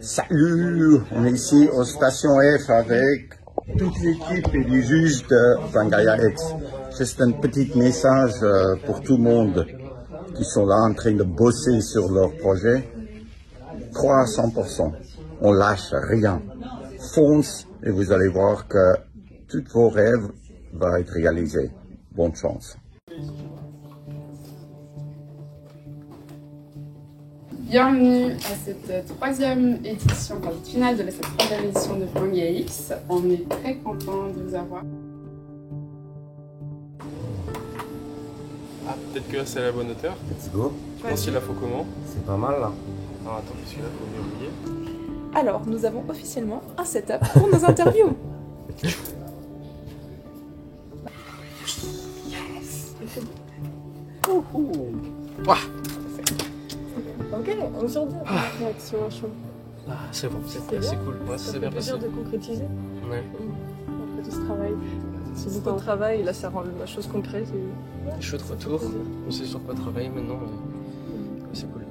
Salut, on est ici aux stations F avec toute l'équipe et du juge de Pangaea X. Juste un petit message pour tout le monde qui sont là en train de bosser sur leur projet. Crois à 100%, on lâche rien. Fonce et vous allez voir que tous vos rêves vont être réalisés. Bonne chance. Bienvenue à cette troisième édition, enfin cette finale de cette troisième édition de Pangaea X. On est très content de vous avoir. Ah, peut-être que là c'est à la bonne hauteur. Let's go. Tu penses qu'il la faut comment? C'est pas mal là. Alors attends, parce que là faut mieux oublier. Alors, nous avons officiellement un setup pour nos interviews. Yes. Ouah. Ok, on sort de réaction à chaud. Ah, c'est bon, c'est cool. Ouais, ça s'est bien passé. de concrétiser. Ouais. Après tout ce travail. C'est beaucoup de travail, là ça rend la chose concrète. Et... Chaud de retour. On sait sur quoi travailler maintenant, mais c'est cool.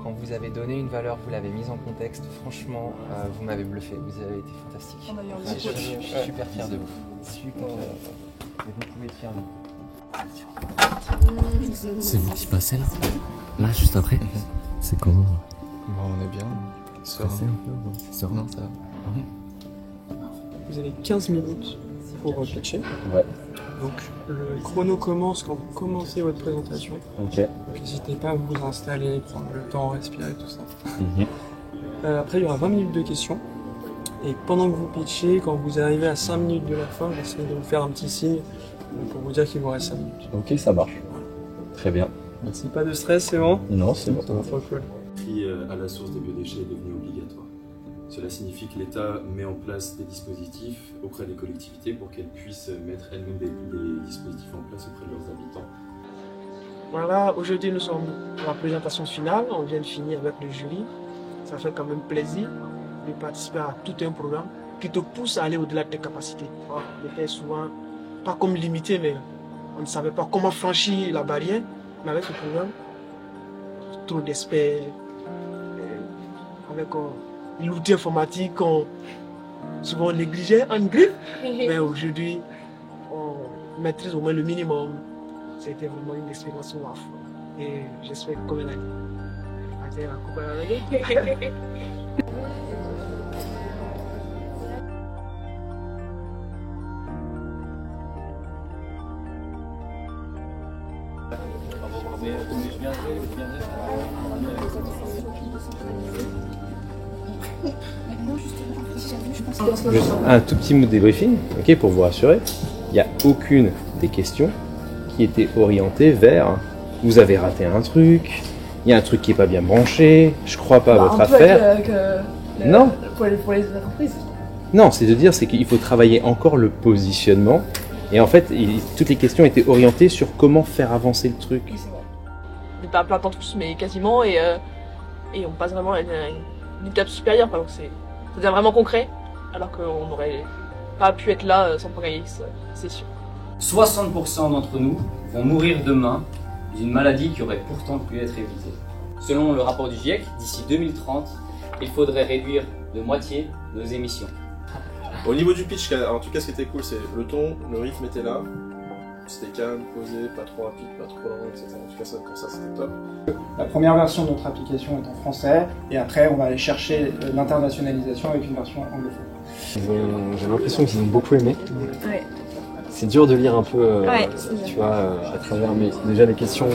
Quand vous avez donné une valeur, vous l'avez mise en contexte, franchement, vous m'avez bluffé, vous avez été fantastique. Je suis super fier de vous. Super. Et vous pouvez être fier de vous. C'est vous qui passez là? Là, juste après? C'est comment? Bon, on est bien. Stressé un peu? Non, ça va. Vous avez 15 minutes pour pitcher. Ouais. Donc le chrono commence quand vous commencez votre présentation. Ok. Donc n'hésitez pas à vous installer, prendre le temps, respirer, tout ça. Après il y aura 20 minutes de questions. Et pendant que vous pitchez, quand vous arrivez à 5 minutes de la fin, essayez de vous faire un petit signe pour vous dire qu'il vous reste 5 minutes. Ok, ça marche. Très bien. Merci. Pas de stress, c'est bon? Non, c'est bon. Trop cool. Le tri à la source des biodéchets est devenu obligatoire. Cela signifie que l'État met en place des dispositifs auprès des collectivités pour qu'elles puissent mettre elles-mêmes des dispositifs en place auprès de leurs habitants. Voilà, aujourd'hui nous sommes à la présentation finale, on vient de finir avec le jury. Ça fait quand même plaisir de participer à tout un programme qui te pousse à aller au-delà de tes capacités. On était souvent pas comme limité, mais on ne savait pas comment franchir la barrière. Mais avec ce programme, trop d'aspects, avec l'outil informatique qu'on souvent négligeait en griffe, mais aujourd'hui on maîtrise au moins le minimum. C'était vraiment une expérience ouf et j'espère que comme elle a dit, Juste un tout petit mot de débriefing, ok, pour vous rassurer. Il n'y a aucune des questions qui était orientée vers vous avez raté un truc, il y a un truc qui est pas bien branché, je crois pas à votre affaire. Non. Pour les entreprises. Non, c'est de dire c'est qu'il faut travailler encore le positionnement. Et en fait, toutes les questions étaient orientées sur comment faire avancer le truc. Oui, c'est vrai. On n'est pas à plein temps tous, mais quasiment, et on passe vraiment à une étape supérieure. Donc c'est devient vraiment concret, alors qu'on n'aurait pas pu être là sans Pangaea X, c'est sûr. 60% d'entre nous vont mourir demain d'une maladie qui aurait pourtant pu être évitée. Selon le rapport du GIEC, d'ici 2030, il faudrait réduire de moitié nos émissions. Au niveau du pitch, en tout cas, ce qui était cool, c'est le ton, le rythme était là. C'était calme, posé, pas trop rapide, pas trop lent, etc. En tout cas, comme ça, c'était top. La première version de notre application est en français, et après, on va aller chercher l'internationalisation avec une version anglophone. J'ai l'impression qu'ils ont beaucoup aimé. Ouais. C'est dur de lire un peu, Ouais, tu vois, à travers déjà les questions.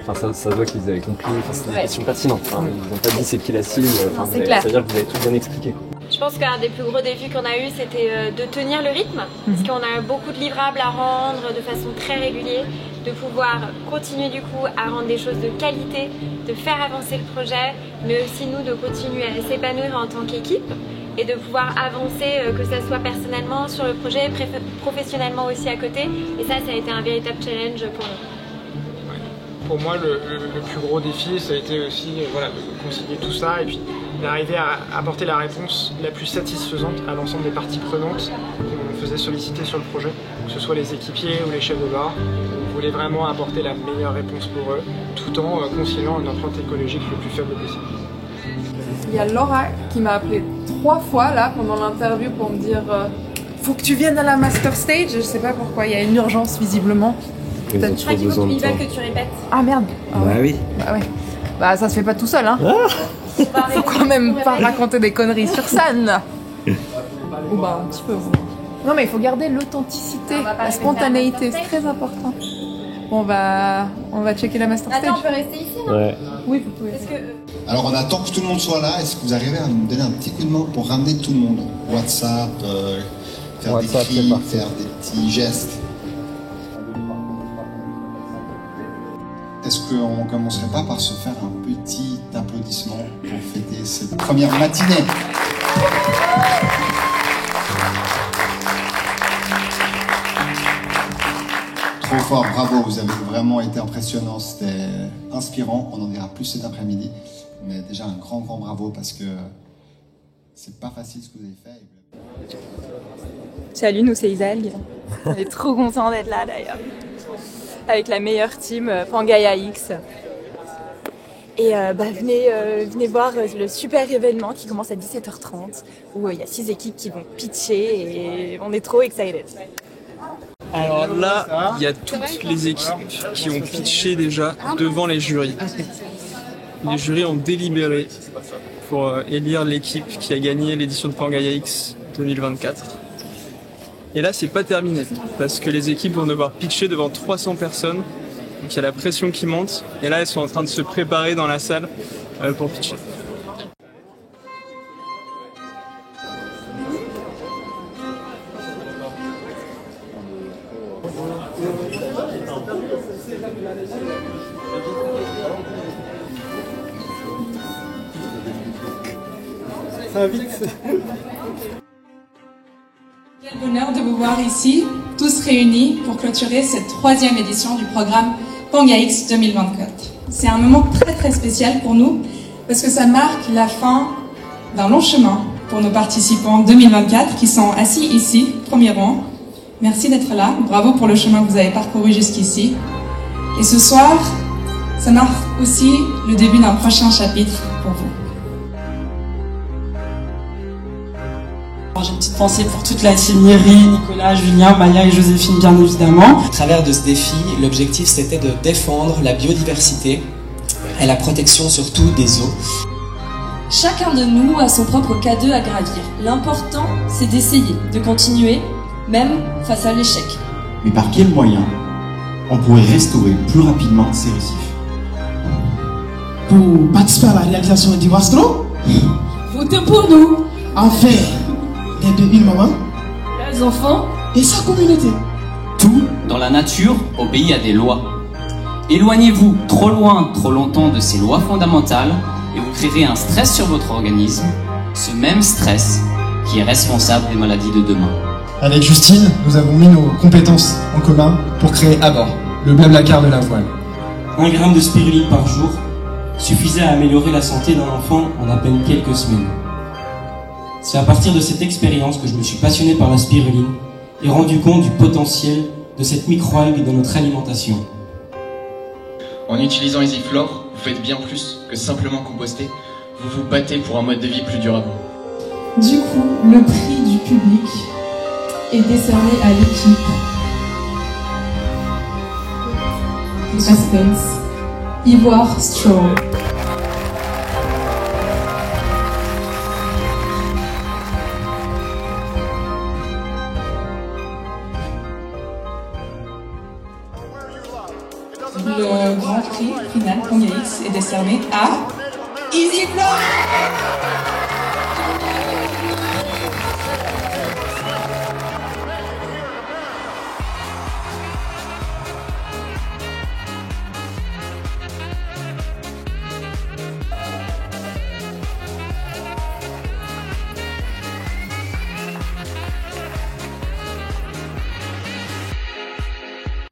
Enfin, ça se voit qu'ils avaient compris. Enfin, c'est des questions pertinentes. Enfin, ils n'ont pas dit c'est qui la cible. Enfin, c'est clair. C'est-à-dire que vous avez tout bien expliqué. Je pense qu'un des plus gros défis qu'on a eu, c'était de tenir le rythme, parce qu'on a beaucoup de livrables à rendre de façon très régulière, de pouvoir continuer du coup à rendre des choses de qualité, de faire avancer le projet, mais aussi nous de continuer à s'épanouir en tant qu'équipe et de pouvoir avancer, que ce soit personnellement sur le projet, professionnellement aussi à côté, et ça a été un véritable challenge pour nous. Pour moi, le plus gros défi, ça a été aussi voilà, de concilier tout ça et puis d'arriver à apporter la réponse la plus satisfaisante à l'ensemble des parties prenantes qu'on faisait solliciter sur le projet, que ce soit les équipiers ou les chefs de bar. On voulait vraiment apporter la meilleure réponse pour eux, tout en conciliant une empreinte écologique le plus faible possible. Il y a Laura qui m'a appelé 3 fois là pendant l'interview pour me dire faut que tu viennes à la master stage. Je sais pas pourquoi, il y a une urgence visiblement. Je crois qu'ils veulent que tu répètes. Ah merde. Ah, Bah oui. Bah ouais. Bah ça se fait pas tout seul hein. Faut quand même pas raconter des conneries sur scène. Ou bah un petit peu. Non mais il faut garder l'authenticité, la spontanéité, c'est très important. Bon, on va checker la master stage. Attends, on peut rester ici là? Ouais. Oui, vous pouvez. Alors on attend que tout le monde soit là. Est-ce que vous arrivez à nous donner un petit coup de main pour ramener tout le monde? WhatsApp, faire des cris, faire des petits gestes. Est-ce qu'on commencerait pas par se faire un petit applaudissement pour fêter cette première matinée? Trop fort, bravo, vous avez vraiment été impressionnant, c'était inspirant, on en dira plus cet après-midi, mais déjà un grand bravo parce que c'est pas facile ce que vous avez fait. Salut, nous c'est Isalg, on est trop contents d'être là d'ailleurs, avec la meilleure team Pangaea X. Et venez voir le super événement qui commence à 17h30 où il y a 6 équipes qui vont pitcher et on est trop excited. Alors là, il y a toutes les équipes qui ont pitché déjà devant les jurys. Les jurys ont délibéré pour élire l'équipe qui a gagné l'édition de Pangaea X 2024. Et là, c'est pas terminé parce que les équipes vont devoir pitcher devant 300 personnes. Donc il y a la pression qui monte et là, elles sont en train de se préparer dans la salle pour pitcher. Quel bonheur de vous voir ici, tous réunis pour clôturer cette 3e édition du programme Pangaea X 2024. C'est un moment très spécial pour nous parce que ça marque la fin d'un long chemin pour nos participants 2024 qui sont assis ici, premier rang. Merci d'être là, bravo pour le chemin que vous avez parcouru jusqu'ici. Et ce soir, ça marque aussi le début d'un prochain chapitre pour vous. J'ai une petite pensée pour toute la team Myri, Nicolas, Julien, Maya et Joséphine bien évidemment. À travers de ce défi, l'objectif c'était de défendre la biodiversité et la protection surtout des eaux. Chacun de nous a son propre K2 à gravir. L'important c'est d'essayer, de continuer, même face à l'échec. Mais par quel moyen on pourrait restaurer plus rapidement ces récifs? Pour participer à la réalisation du Wastro, votez pour nous. Enfin, de une maman, les enfants et sa communauté. Tout dans la nature obéit à des lois. Éloignez-vous trop loin, trop longtemps de ces lois fondamentales et vous créerez un stress sur votre organisme, ce même stress qui est responsable des maladies de demain. Avec Justine, nous avons mis nos compétences en commun pour créer Abor, le Blablacar de la voile. 1 gramme de spiruline par jour suffisait à améliorer la santé d'un enfant en à peine quelques semaines. C'est à partir de cette expérience que je me suis passionné par la spiruline et rendu compte du potentiel de cette microalgue dans notre alimentation. En utilisant EasyFlore, vous faites bien plus que simplement composter, vous vous battez pour un mode de vie plus durable. Du coup, le prix du public est décerné à l'équipe Suspense Ivoire Straw. Le grand prix final Pangaea X est décerné à EasyFlore.